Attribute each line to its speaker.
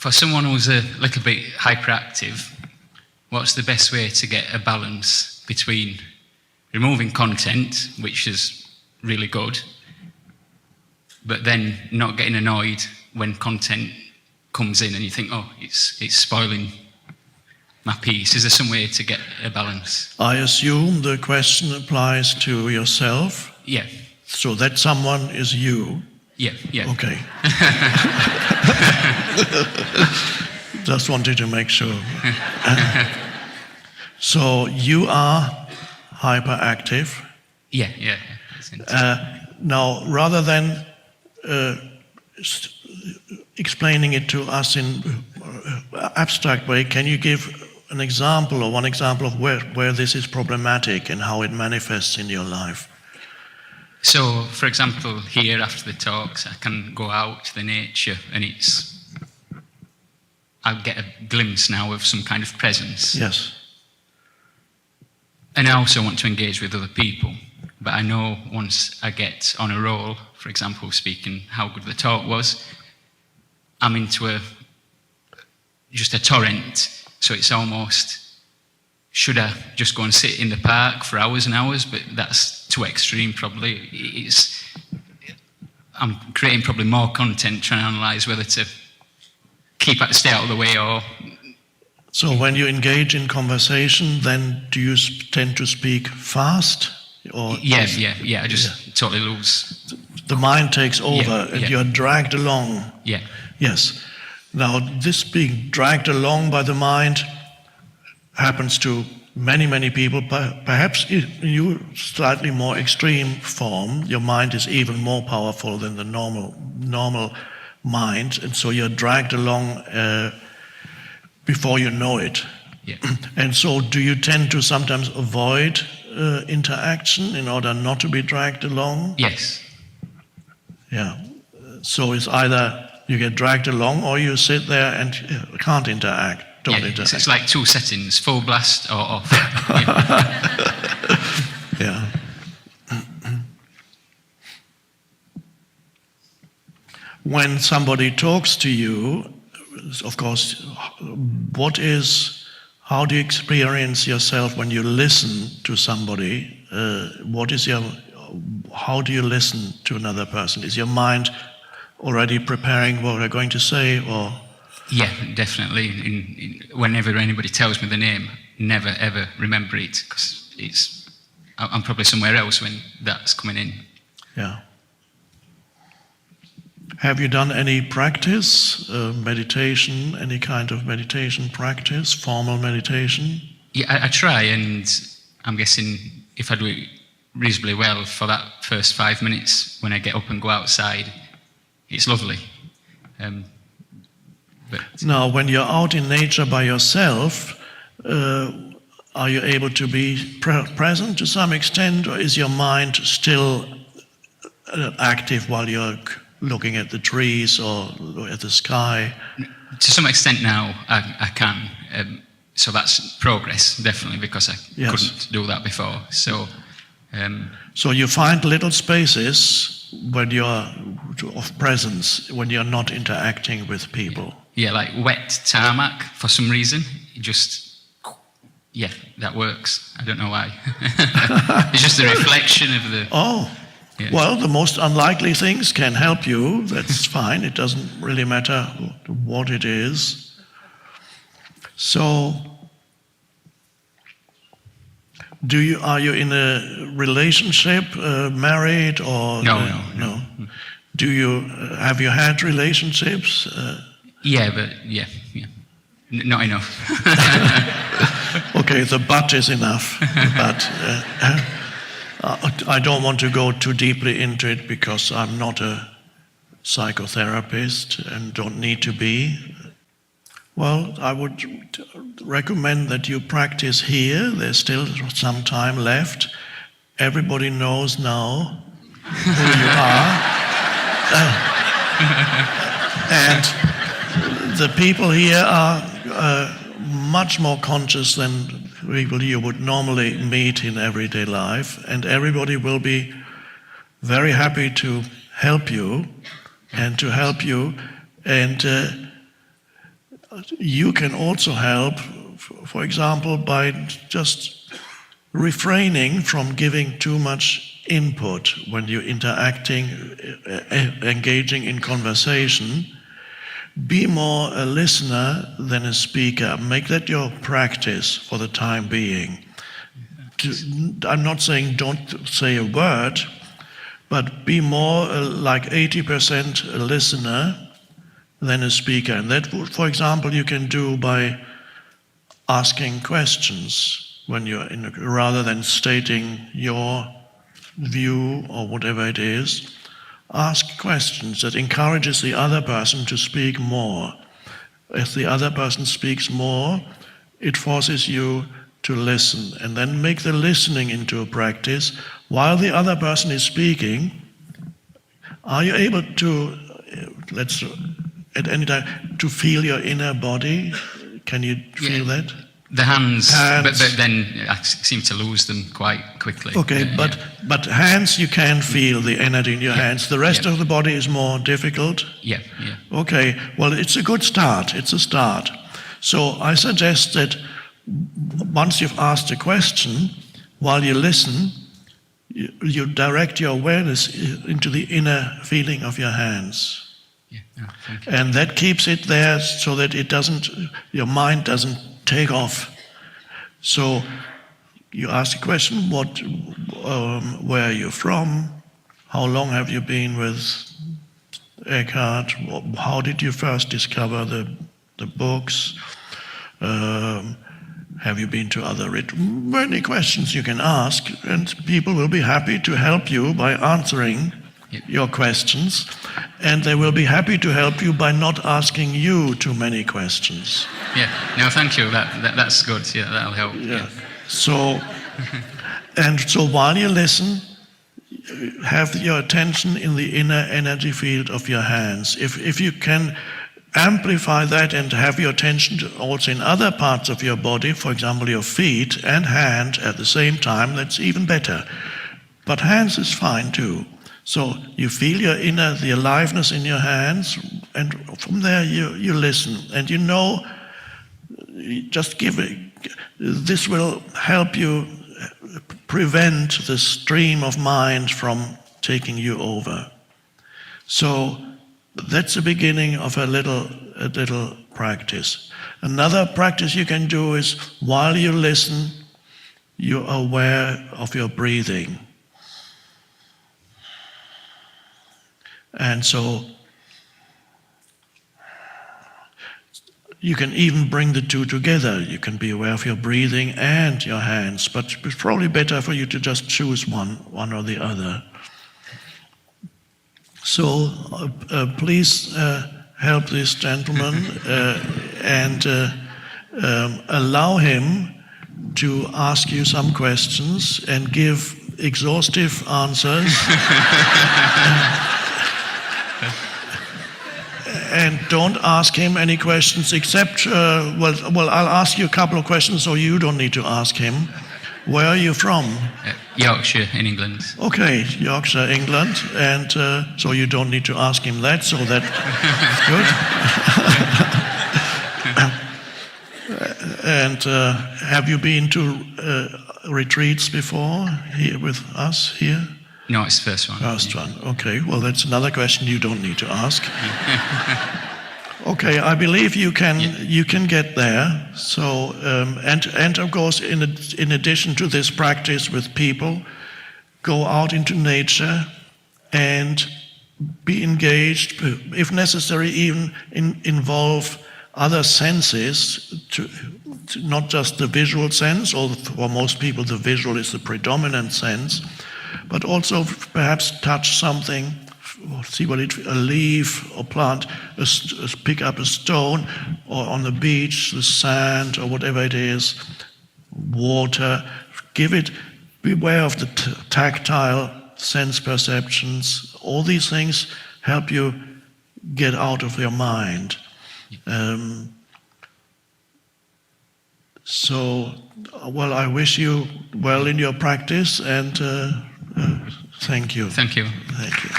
Speaker 1: For someone who's a little bit hyperactive, what's the best way to get a balance between removing content, which is really good, but then not getting annoyed when content comes in and you think, oh, it's spoiling my piece? Is there some way to get a balance?
Speaker 2: I assume the question applies to yourself.
Speaker 1: Yeah.
Speaker 2: So that someone is you.
Speaker 1: Yeah.
Speaker 2: Okay. Just wanted to make sure. So you are hyperactive.
Speaker 1: Yeah.
Speaker 2: Now, rather than explaining it to us in abstract way, can you give an example or one example of where this is problematic and how it manifests in your life?
Speaker 1: So, for example, here after the talks, I can go out to the nature and I'll get a glimpse now of some kind of presence.
Speaker 2: Yes.
Speaker 1: And I also want to engage with other people. But I know once I get on a roll, for example, speaking how good the talk was, I'm into just a torrent. So it's almost, should I just go and sit in the park for hours and hours? But that's too extreme probably. I'm creating probably more content, trying to analyse whether to stay out of the way or...
Speaker 2: So when you engage in conversation, then do you tend to speak fast? Or
Speaker 1: yeah, I just totally lose.
Speaker 2: The mind takes over and you're dragged along.
Speaker 1: Yeah.
Speaker 2: Yes. Now, this being dragged along by the mind happens to many, many people. Perhaps in your slightly more extreme form, your mind is even more powerful than the normal mind, and so you're dragged along before you know it.
Speaker 1: Yeah.
Speaker 2: And so do you tend to sometimes avoid interaction in order not to be dragged along?
Speaker 1: Yes.
Speaker 2: Yeah. So it's either you get dragged along or you sit there and can't interact. Don't interact.
Speaker 1: It's like two settings, full blast or off.
Speaker 2: Yeah. When somebody talks to you, of course, how do you experience yourself when you listen to somebody? How do you listen to another person? Is your mind already preparing what they're going to say, or?
Speaker 1: Yeah, definitely. Whenever anybody tells me the name, never ever remember it, because I'm probably somewhere else when that's coming in.
Speaker 2: Yeah. Have you done any practice, meditation, any kind of meditation practice, formal meditation?
Speaker 1: Yeah, I try, and I'm guessing if I do it reasonably well for that first 5 minutes when I get up and go outside, it's lovely. But
Speaker 2: now, when you're out in nature by yourself, are you able to be present to some extent, or is your mind still active while you're looking at the trees or at the sky?
Speaker 1: To some extent now, I can. So that's progress, definitely, because I couldn't do that before. So
Speaker 2: you find little spaces when you're of presence, when you're not interacting with people.
Speaker 1: Yeah, like wet tarmac for some reason. That works. I don't know why. It's just a reflection of the...
Speaker 2: Oh. Yeah. Well, the most unlikely things can help you. That's fine. It doesn't really matter what it is. So, are you in a relationship, married, or
Speaker 1: no?
Speaker 2: Have you had relationships?
Speaker 1: Yeah. Not enough.
Speaker 2: Okay, the but is enough. But. I don't want to go too deeply into it because I'm not a psychotherapist and don't need to be. Well, I would recommend that you practice here. There's still some time left. Everybody knows now who you are. And the people here are much more conscious than people you would normally meet in everyday life, and everybody will be very happy to help you and you can also help, for example, by just refraining from giving too much input when you're interacting, engaging in conversation. Be more a listener than a speaker. Make that your practice for the time being. I'm not saying don't say a word, but be more like 80% a listener than a speaker. And that, for example, you can do by asking questions when you're in, rather than stating your view or whatever it is. Ask questions that encourages the other person to speak more. As the other person speaks more, it forces you to listen, and then make the listening into a practice. While the other person is speaking, are you able to, at any time, to feel your inner body? Can you feel that?
Speaker 1: The hands. But then I seem to lose them quite quickly.
Speaker 2: Okay, but hands, you can feel the energy in your hands. The rest of the body is more difficult?
Speaker 1: Yeah.
Speaker 2: Okay, well, it's a good start. It's a start. So I suggest that once you've asked a question, while you listen, you direct your awareness into the inner feeling of your hands.
Speaker 1: Thank you.
Speaker 2: And that keeps it there so that it doesn't, your mind doesn't take off. So you ask a question, where are you from? How long have you been with Eckhart? How did you first discover the books? Have you been to other many questions you can ask, and people will be happy to help you by answering your questions, and they will be happy to help you by not asking you too many questions.
Speaker 1: Yeah, no, thank you. That's good. Yeah, that'll help. Yeah.
Speaker 2: So, and so while you listen, have your attention in the inner energy field of your hands. If you can amplify that and have your attention also in other parts of your body, for example, your feet and hand at the same time, that's even better. But hands is fine too. So you feel the aliveness in your hands, and from there you listen, and you know, just give it. This will help you prevent the stream of mind from taking you over. So that's the beginning of a little practice. Another practice you can do is, while you listen, you're aware of your breathing. And so you can even bring the two together. You can be aware of your breathing and your hands, but it's probably better for you to just choose one or the other. So please help this gentleman and allow him to ask you some questions and give exhaustive answers. And don't ask him any questions except, I'll ask you a couple of questions so you don't need to ask him. Where are you from?
Speaker 1: Yorkshire in England.
Speaker 2: Okay, Yorkshire, England. And so you don't need to ask him that, so that's good. And have you been to retreats before here with us here?
Speaker 1: No, it's the first one.
Speaker 2: First one, okay. Well, that's another question you don't need to ask. Okay, I believe you can get there. So, and of course, in addition to this practice with people, go out into nature and be engaged, if necessary, even involve other senses, to not just the visual sense, or for most people the visual is the predominant sense, but also perhaps touch something, see a leaf or plant, pick up a stone, or on the beach, the sand, or whatever it is, water. Beware of the tactile sense perceptions. All these things help you get out of your mind. I wish you well in your practice, and thank you.
Speaker 1: Thank you.
Speaker 2: Thank you.